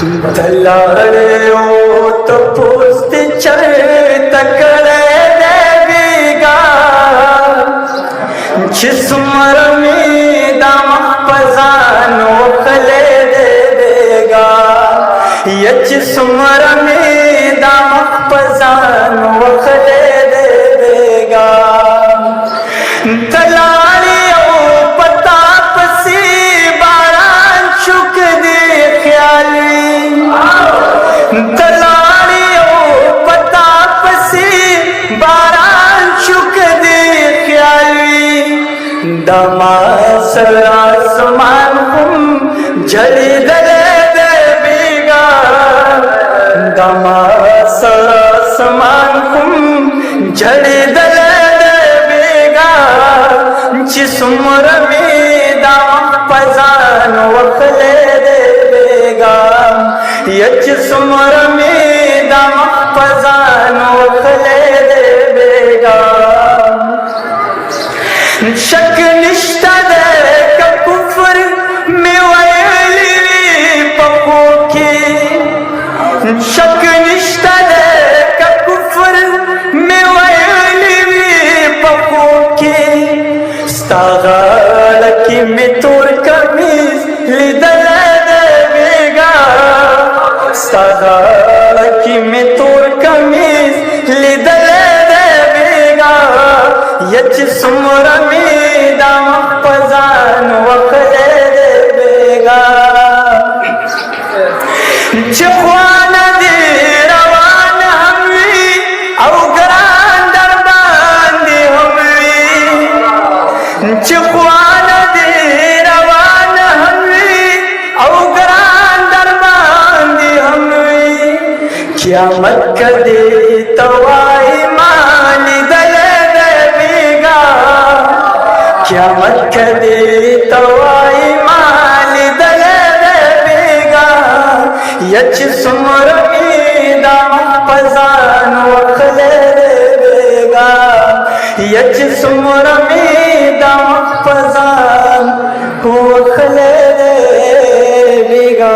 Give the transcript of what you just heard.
दलाड़े ओ तो पुस्त चढ़ तकड़े देवीगा जिस्मर में दम पजानो खले देगा ये जिस्मर में दम पजानो खले देगा दलाड़े ओ पताप सी बारान शुक दे ख्याली दलाड़ियों पताप से बारान चुक दे ख्याली दमासर आसमान कुम जली दले देवीगा दमासर आसमान कुम जली दले देवीगा जिस्मर में दाम पजान वखले देवेगा ये जिस्मर में दम पजानो खले देवेगा शक निष्ठा दे कुफर में वैली पपो की शक निष्ठा दे कुफर में वैली पपो की स्तागाल की मितुर कमीज लिदले सगाड़ की में तोर कमीज लिदले देवेगा ये जिस्मर में दाम पजान वखले देवेगा जख्वान दे रवान हमवी अवगरान दरबान दे हमवी जख्वान दे रवान हमवी अवगरान क़यामत कदे तवाई माली दले देवेगा क़यामत कदे तवाई माली दले देवेगा ये जिस्मर में दाम पजान वखले देवेगा ये जिस्मर में दाम पजान वखले देवेगा।